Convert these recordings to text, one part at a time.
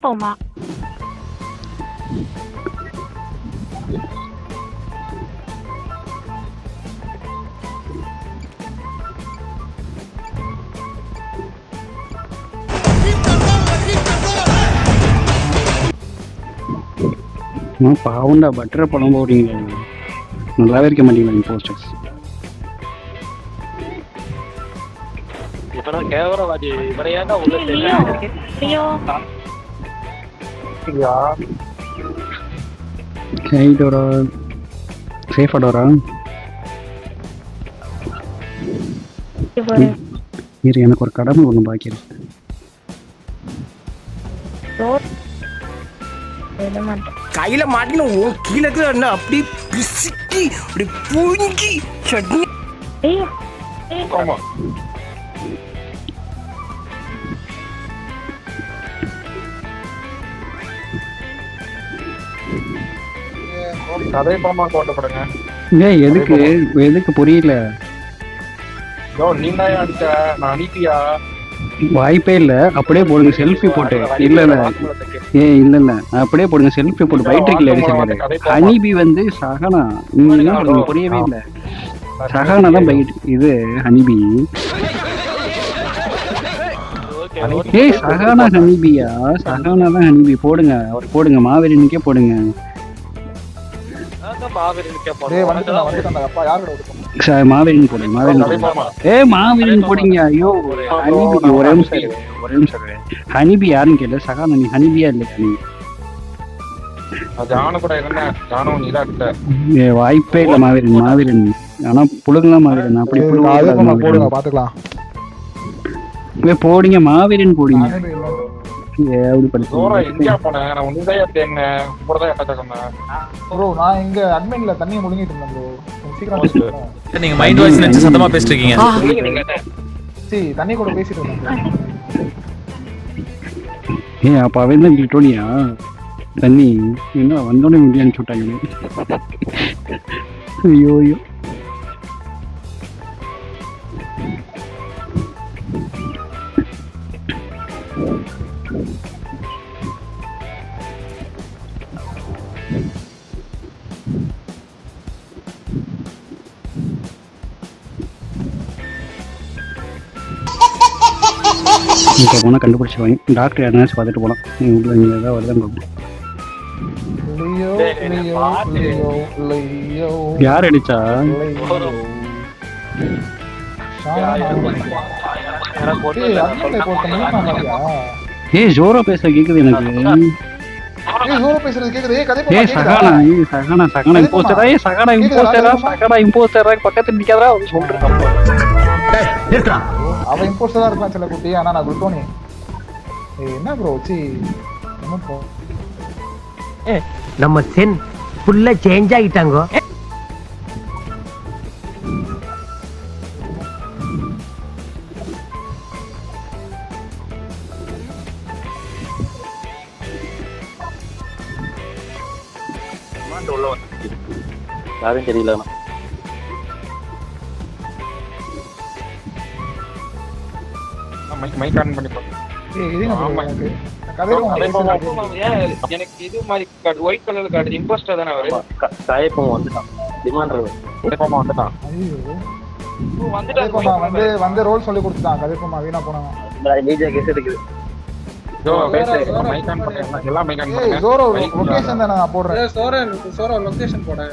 போமா பாவுண்டா பட்டரை பழம் போடுறீங்களா? நல்லாவே இருக்க மாட்டீங்களா போஸ்டர்ஸ்? கேவரவாதி இவரையாண்டா உள்ள டோரா சேஃபா டோரா இரு, எனக்கு ஒரு கடமை ஒன்று பாக்கி இருக்கு. கையில மாட்டின கீழே அப்படி பிசுக்கி அப்படி பூங்கி சட்னி. கதை படமா கோட்டப்படுங்க. எதுக்கு எதுக்கு புரியல? நீங்க அடிச்ச நான் அனுப்பியா? வாய்ப்பே இல்ல. அப்படியே போடுங்க செல்ஃபி போட்டு. இல்ல இல்ல இல்ல இல்ல அப்படியே போடுங்க செல்ஃபி போட்டு. பைட்ரிக்கல் அடிச்சாரு ஹனிபி வந்து சகனா. நீங்க என்ன சொல்றீங்க? புரியவே இல்ல. சகனா தான் பைட் இது ஹனிபி. ஏய் சகனா ஹனிபியா? சகனா தான் ஹனிபி. போடுங்க அவர் போடுங்க. மாவீரனுக்கே போடுங்க. மாவீரன் போடுங்க. மாவீரன் போடுங்க. ஐயோ ஹனிபி ஒரே நிமிஷம் ஹனிபி யாருன்னு கேட்டேன். சகானா நீ ஹனிபியா இல்லையா? நீ வாய்ப்பே இல்ல. மாவீரன் ஆனா புழுங்கலாம் மாவீரன். அப்படி போடுங்க பாத்துக்கலாம். போடுங்க மாவீரன் போடுங்க. நான் இங்க அட்மின்ல தண்ணி முழுங்கிட்டு இருந்தேன் ப்ரோ. சீக்கிரம் நீங்க மைண்ட் வாய்ஸ் நினைச்சு சத்தமா பேசிட்டு இருக்கீங்க. தண்ணி கூட பேசிட்டு இருந்தேன். அப்ப அவன் தான் கிட்டோனியா தண்ணி என்ன வந்தோடனே முடிய அனுப்பிச்சு விட்டாங்க. ஐயோ ஐயோ இப்போ போனால் கண்டுபிடிச்சிருவாங்க. டாக்டர் யாருனாச்சும் பார்த்துட்டு போகலாம். இங்கே ஏதாவது வருதான்னு யார் அடிச்சா? ஏய் ஜோரா பேச கேக்குது எனக்கு. சகானா இம்போஸ்டரா பக்கத்துல நிக்காதடா சொல்றேன். அவன் இம்போஸ்டரா இருக்கான் சில குட்டி. ஆனா நான் குளுட்டோனி. என்ன ப்ரோ சி நம்ம சென் ஃபுல்லா சேஞ்ச் ஆகிட்டாங்க. யாரும் தெரியல. எனக்கு இது மாதிரி கார்டு ஒயிட் கலர்ல கார்டு இம்போஸ்டர் தானே அவரு. சாயப்பம் வந்துட்டான். டிமாண்டர் வந்துட்டான். வந்து ரோல் சொல்லி கொடுத்துட்டான். கதிர்பமா வீணா போனாங்க. நீஜா கேஸ் இருக்குது. எல்லாம் மைக் ஆன் பண்ணுங்க. ஜோரோ லொகேஷன் தான நான் போடுறேன். சோரோ லொகேஷன் போடு.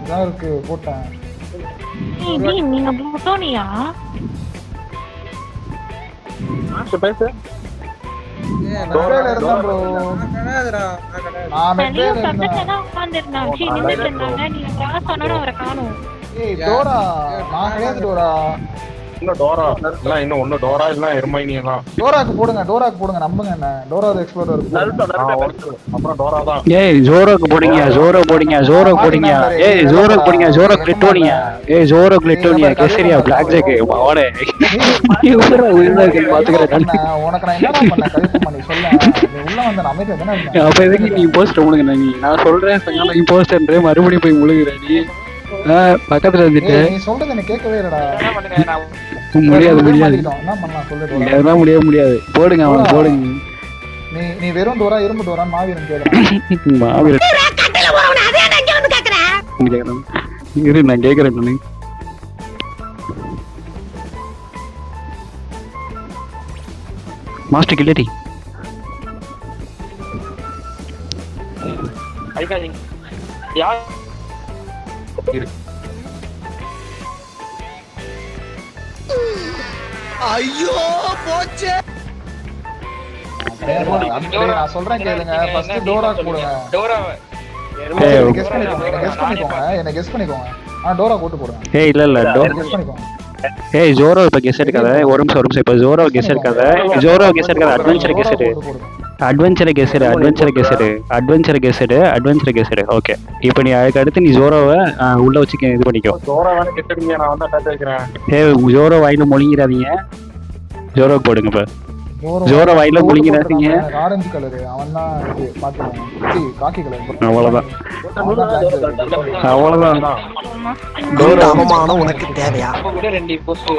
இதான் இருக்கு போட்டேன். நீங்க புளுட்டோனியா? மாஸ்டர் பேசு. டோராக்கு போடுங்க நம்புங்க என்ன. டோரா எக்ஸ்ப்ளோரர் அப்புறம் டோரா தான். ஏய் ஜோரோக்கு போடுங்க. ஜோரோ போடுங்க. ஏய் ஜோரோக்கு போடுங்க. ஜோரோ கிளிட்டோனியா கேசரியா பிளாக் ஜாக் அவனே இவரா உயிர்தாக்கு பாத்துக்கறேன். உனக்கு நான் என்னடா பண்ண கழுத்து பண்ணி சொல்ல. நீ உள்ள வந்த நான் அமைதியா தான இருந்தேன். அப்ப எதுக்கு நீ போஸ்ட் முழுங்க? நான் சொல்றேன் சங்கல நீ போஸ்ட்ன்றே மறுபடியும் போய் முழுகுற நீ. பக்கத்துல வந்துட்டு நீ சொல்றது எனக்கு கேட்கவே இல்லடா. முடியாது என்ன பண்ணலாம் சொல்லு. அதெல்லாம் முடியாது. போடுங்க அவன் போடுங்க. நீ வெறும் டோரா இரும்பு டோரான்னு மாவீரன் கேக்குறான். மாவீரன் இரு நான் கேக்குறேன் நானு. மாஸ்டர் கில்லடி அடிக்காதீங்க. யார் ஐயோ போச்சு. நான் சொல்றேன் கேளுங்க. ஃபர்ஸ்ட் டோரா போடுங்க. டோராவை கெஸ் பண்ணிக்கோங்க. என்ன கெஸ் பண்ணிக்கோங்க. டோரா போட்டு போடுங்க. ஏய் இல்ல கெஸ் பண்ணிக்கோங்க. ஏய் ஜோரோ இப்ப கெஸ் எடுக்காத. ஒரு நிமிஷம் இப்ப ஜோரோ கெஸ் எடுக்காத. அட்வென்ச்சர் கெஸ் எடு. ஓகே இப்போ நீ அதுக்கு அடுத்து நீ ஜோரோவை உள்ள வச்சு இது பண்ணிக்கோ. நான் வந்து அட்டாச் வைக்கிறேன். ஏய் ஜோரோ வாயில மொழிங்கிறாதீங்க. ஜோரோ போடுங்க இப்ப. ஜோரோ வாயில மொழிங்கிறாதீங்க. ஆரஞ்சு கலர் அவன் தான் பாத்துக்கோங்க. காக்கி கலர் அவ்வளவுதான். அவமானம் உனக்கு தேவையா? அப்ப கூட 2 போஸ்ட்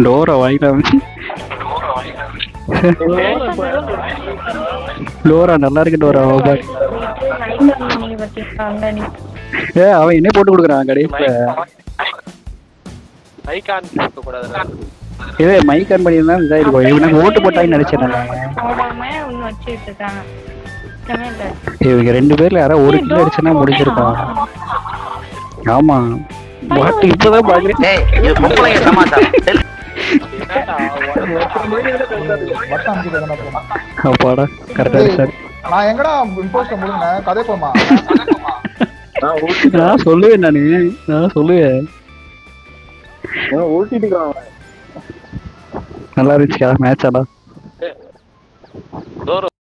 டோரோ வாயில டோரா நல்லா இருக்கு டோரா. ஏ அவன் என்ன போட்டு கொடுக்குறான் கடைசியில. ஐகான் போட்டு கூடாதுடா. இதே மைக்கான் பண்ணியிருந்தா இதாயிருக்கும். இவனுக்கு ஓட்டு போட்டாங்கன்னு நினைச்சேன். இவங்க 2 பேர்ல யாராவது ஒரு கிலோ அடிச்சுன்னா முடிஞ்சிருக்கான். ஆமா பாட்டு இப்பதான் பாக்குறேன். அப்பாடா கரெக்டா சார். நான் எங்கடா இம்போஸ்ட் முடிங்க கதை போமா. நான் சொல்லுவேன் நான் சொல்லுவேன். நல்லா இருந்துச்சுக்கா மேட்ச். ஆனா